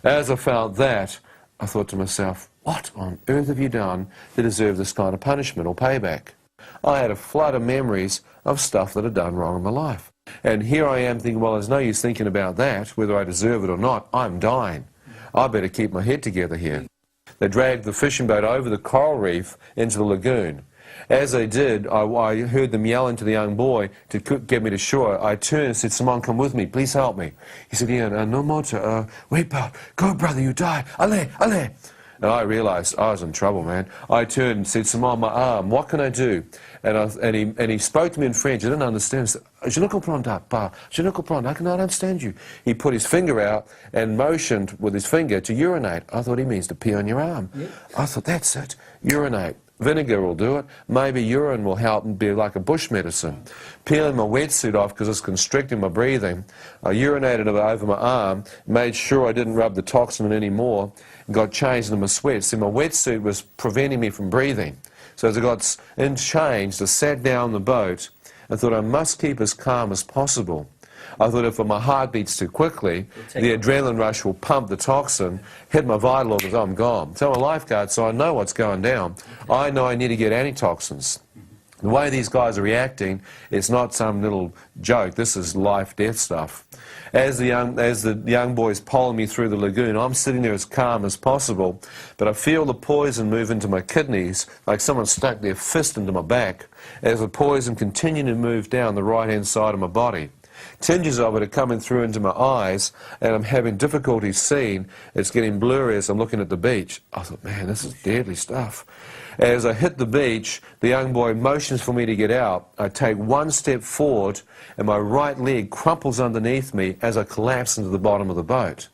As I felt that, I thought to myself, what on earth have you done to deserve this kind of punishment or payback? I had a flood of memories of stuff that I'd done wrong in my life. And here I am thinking, well, there's no use thinking about that, whether I deserve it or not. I'm dying. I better keep my head together here. They dragged the fishing boat over the coral reef into the lagoon. As they did, I heard them yell into the young boy to get me to shore. I turned and said, Simon, come with me, please help me. He said, yeah, no more to, wait, pal, go brother, you die, allez, allez. And I realised I was in trouble, man. I turned and said, Simon, my arm, what can I do? And he spoke to me in French. I didn't understand. He said, je ne comprends pas, je ne comprends, I cannot understand you. He put his finger out and motioned with his finger to urinate. I thought he means to pee on your arm. Yep. I thought, that's it, urinate. Vinegar will do it. Maybe urine will help and be like a bush medicine. Peeling my wetsuit off because it's constricting my breathing. I urinated over my arm, made sure I didn't rub the toxin in anymore, and got changed into my sweats. See, my wetsuit was preventing me from breathing. So as I got changed, I sat down on the boat and thought I must keep as calm as possible. I thought if my heart beats too quickly, the adrenaline rush will pump the toxin, hit my vital organs, I'm gone. So I'm a lifeguard, so I know what's going down. I know I need to get antitoxins. The way these guys are reacting, it's not some little joke. This is life-death stuff. As the young boys pole me through the lagoon, I'm sitting there as calm as possible, but I feel the poison move into my kidneys, like someone stuck their fist into my back, as the poison continued to move down the right-hand side of my body. Tinges of it are coming through into my eyes, and I'm having difficulty seeing. It's getting blurry as I'm looking at the beach. I thought, man, this is deadly stuff. As I hit the beach, the young boy motions for me to get out. I take one step forward, and my right leg crumples underneath me as I collapse into the bottom of the boat.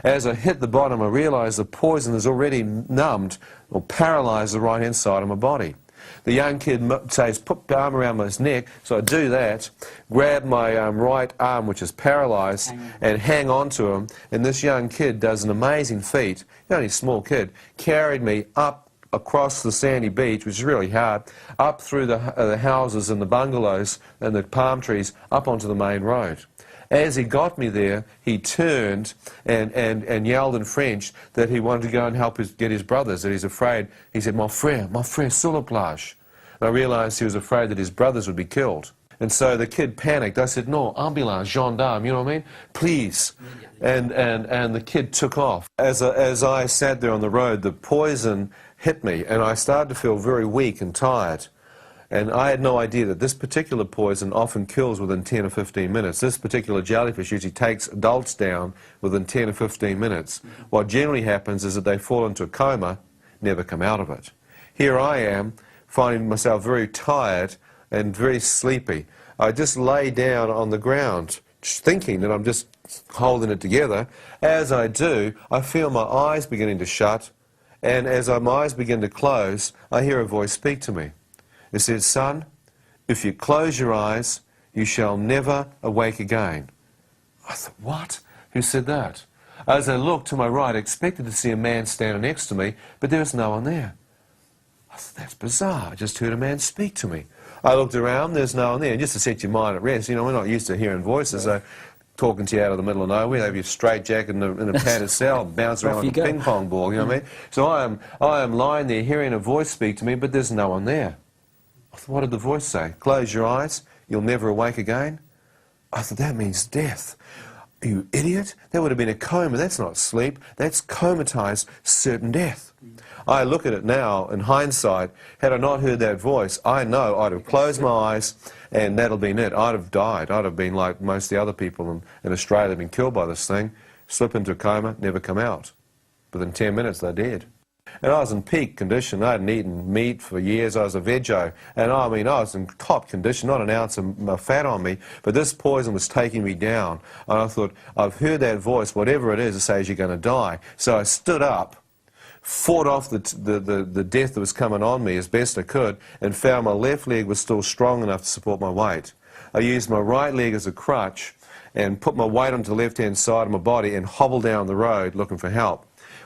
As I hit the bottom, I realize the poison has already numbed or paralyzed the right-hand side of my body. The young kid says, put the arm around my neck, so I do that, grab my right arm, which is paralyzed, and hang on to him, and this young kid does an amazing feat, only a small kid, carried me up across the sandy beach, which is really hard, up through the houses and the bungalows and the palm trees, up onto the main road. As he got me there, he turned and yelled in French that he wanted to go and help get his brothers, that he's afraid. He said, mon frère, sur la plage. And I realized he was afraid that his brothers would be killed. And so the kid panicked. I said, no, ambulance, gendarme, you know what I mean? Please. And the kid took off. As I sat there on the road, the poison hit me, and I started to feel very weak and tired. And I had no idea that this particular poison often kills within 10 or 15 minutes. This particular jellyfish usually takes adults down within 10 or 15 minutes. What generally happens is that they fall into a coma, never come out of it. Here I am, finding myself very tired and very sleepy. I just lay down on the ground, thinking that I'm just holding it together. As I do, I feel my eyes beginning to shut, and as my eyes begin to close, I hear a voice speak to me. It says, son, if you close your eyes, you shall never awake again. I thought, what? Who said that? As I looked to my right, I expected to see a man standing next to me, but there was no one there. I thought, that's bizarre. I just heard a man speak to me. I looked around, there's no one there. And just to set your mind at rest, you know, we're not used to hearing voices, so talking to you out of the middle of nowhere, they have your straitjacket in a padded cell, bounce around like a ping pong ball, you know what I mean? So I am lying there hearing a voice speak to me, but there's no one there. I thought, what did the voice say? Close your eyes, you'll never awake again? I thought, that means death. You idiot? That would have been a coma. That's not sleep. That's comatized certain death. I look at it now, in hindsight, had I not heard that voice, I know I'd have closed my eyes and that'll been it. I'd have died. I'd have been like most of the other people in Australia have been killed by this thing, slip into a coma, never come out. Within 10 minutes, they're dead. And I was in peak condition. I hadn't eaten meat for years. I was a veggie. And I mean, I was in top condition, not an ounce of fat on me. But this poison was taking me down. And I thought, I've heard that voice, whatever it is, it says you're going to die. So I stood up, fought off the death that was coming on me as best I could, and found my left leg was still strong enough to support my weight. I used my right leg as a crutch and put my weight onto the left-hand side of my body and hobbled down the road looking for help.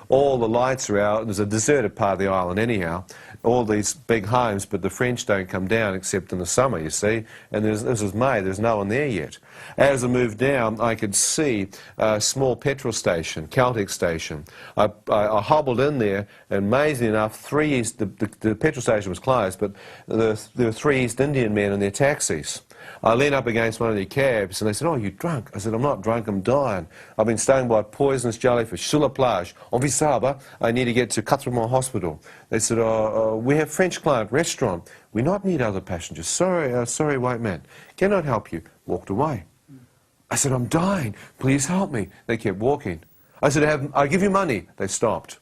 All the lights are out. There's a deserted part of the island anyhow. All these big homes, but the French don't come down except in the summer, you see. And this is May, there's no one there yet. As I moved down, I could see a small petrol station, Celtic station. I hobbled in there, and amazingly enough, the petrol station was closed, but there were 3 East Indian men in their taxis. I leaned up against one of their cabs, and they said, "Oh, you drunk?" I said, "I'm not drunk, I'm dying. I've been stung by poisonous jellyfish, sur la plage. Envie Saba, I need to get to Cuttermore Hospital." They said, "We have French client, restaurant. We not need other passengers. Sorry, white man. Cannot help you." Walked away. I said, "I'm dying. Please help me." They kept walking. I said, "I give you money." They stopped.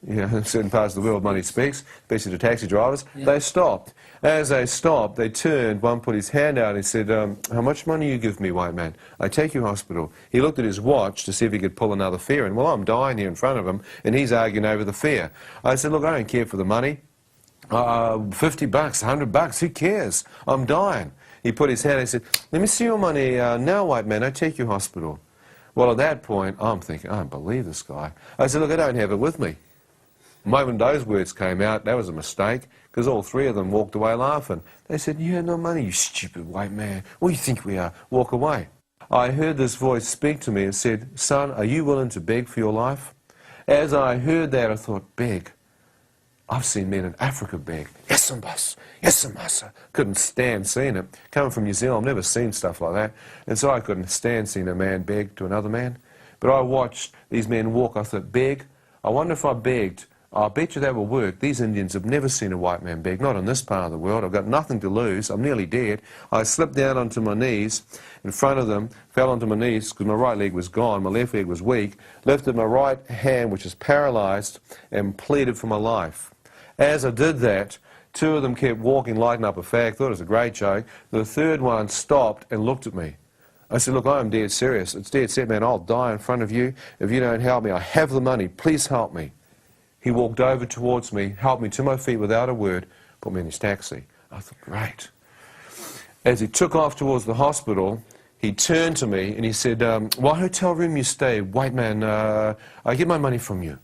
In certain parts of the world, money speaks, especially to taxi drivers. Yeah. They stopped. As they stopped, they turned. One put his hand out and he said, "How much money you give me, white man? I take you to hospital." He looked at his watch to see if he could pull another fare. And, well, I'm dying here in front of him, and he's arguing over the fare. I said, "Look, I don't care for the money. $50, $100, who cares? I'm dying." He put his hand and he said, "Let me see your money now, white man. I take you to hospital." Well, at that point, I'm thinking, I don't believe this guy. I said, "Look, I don't have it with me." The moment those words came out, that was a mistake, because all 3 of them walked away laughing. They said, "You have no money, you stupid white man. What do you think we are? Walk away." I heard this voice speak to me and said, "Son, are you willing to beg for your life?" As I heard that, I thought, beg? I've seen men in Africa beg. Yes, boss. Yes, massa. Couldn't stand seeing it. Coming from New Zealand, I've never seen stuff like that. And so I couldn't stand seeing a man beg to another man. But I watched these men walk. I thought, beg? I wonder if I begged. I bet you that will work. These Indians have never seen a white man beg, not in this part of the world. I've got nothing to lose. I'm nearly dead. I slipped down onto my knees in front of them, fell onto my knees because my right leg was gone, my left leg was weak, lifted my right hand, which is paralyzed, and pleaded for my life. As I did that, 2 of them kept walking, lighting up a fag, thought it was a great joke. The 3rd one stopped and looked at me. I said, "Look, I am dead serious. It's dead set, man. I'll die in front of you. If you don't help me, I have the money. Please help me." He walked over towards me, helped me to my feet without a word, put me in his taxi. I thought, great. As he took off towards the hospital, he turned to me and he said, "What hotel room you stay, white man? I get my money from you."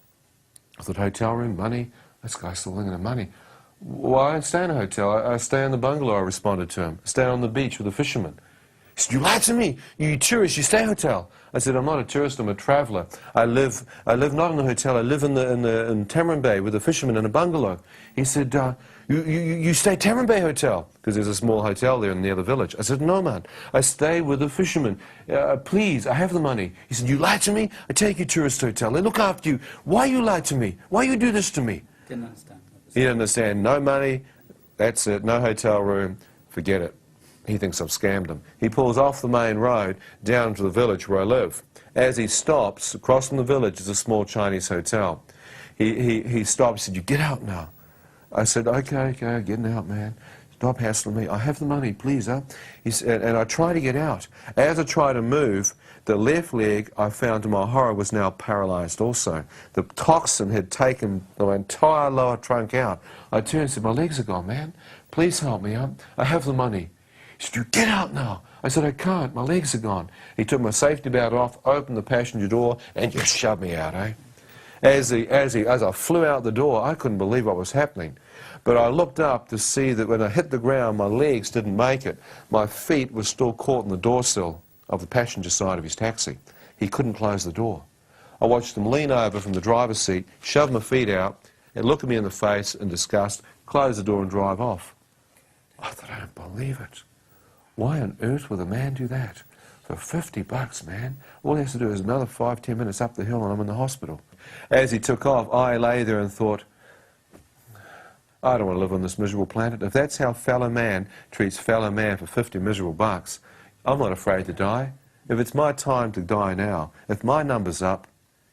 I thought, hotel room, money? This guy's still thinking of money. "Well, I don't stay in a hotel. I stay in the bungalow," I responded to him. I stay on the beach with a fisherman. He said, "You lied to me. You tourist, you stay in a hotel." I said, "I'm not a tourist, I'm a traveller. I live not in a hotel, I live in Tamarin Bay with a fisherman in a bungalow." He said, you stay Tamarin Bay Hotel?" Because there's a small hotel there near the village. I said, "No, man, I stay with a fisherman. Please, I have the money." He said, "You lied to me? I take you to a tourist hotel. They look after you. Why you lied to me? Why you do this to me?" Didn't understand. He didn't understand. No money, that's it, no hotel room, forget it. He thinks I've scammed him. He pulls off the main road down to the village where I live. As he stops, across from the village is a small Chinese hotel. He stops and said, "You get out now." I said, okay, getting out, man. Stop hassling me. I have the money, please, huh? He said, and I try to get out. As I try to move, the left leg, I found to my horror, was now paralyzed also. The toxin had taken the entire lower trunk out. I turned and said, "My legs are gone, man. Please help me, huh? I have the money." He said, "You get out now." I said, "I can't, my legs are gone." He took my safety belt off, opened the passenger door, and just shoved me out, eh? As I flew out the door, I couldn't believe what was happening. But I looked up to see that when I hit the ground, my legs didn't make it. My feet were still caught in the door sill of the passenger side of his taxi. He couldn't close the door. I watched him lean over from the driver's seat, shove my feet out, and look at me in the face in disgust, close the door and drive off. I thought, I don't believe it. Why on earth would a man do that? For $50, man. All he has to do is another 5-10 minutes up the hill and I'm in the hospital. As he took off, I lay there and thought, I don't want to live on this miserable planet. If that's how fellow man treats fellow man for 50 miserable bucks, I'm not afraid to die. If it's my time to die now, if my number's up,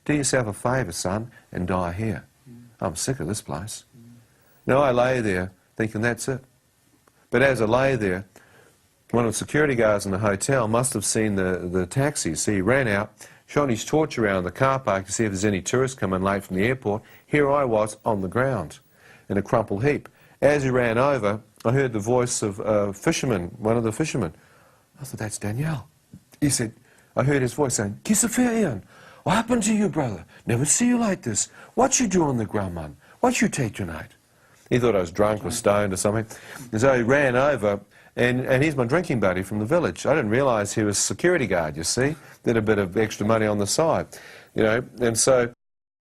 do yourself a favour, son, and die here. I'm sick of this place. Now I lay there thinking that's it. But as I lay there, one of the security guards in the hotel must have seen the taxis. So he ran out, shone his torch around the car park to see if there's any tourists coming late from the airport. Here I was on the ground in a crumpled heap. As he ran over, I heard the voice of a fisherman, one of the fishermen. I thought, that's Danielle. He said, I heard his voice saying, "Kiss a fair Ian." What happened to you, brother? Never see you like this. What you do on the ground, man? What you take tonight? He thought I was drunk or stoned or something. And so he ran over, and he's my drinking buddy from the village. I didn't realise he was a security guard, you see. Did a bit of extra money on the side, you know. And so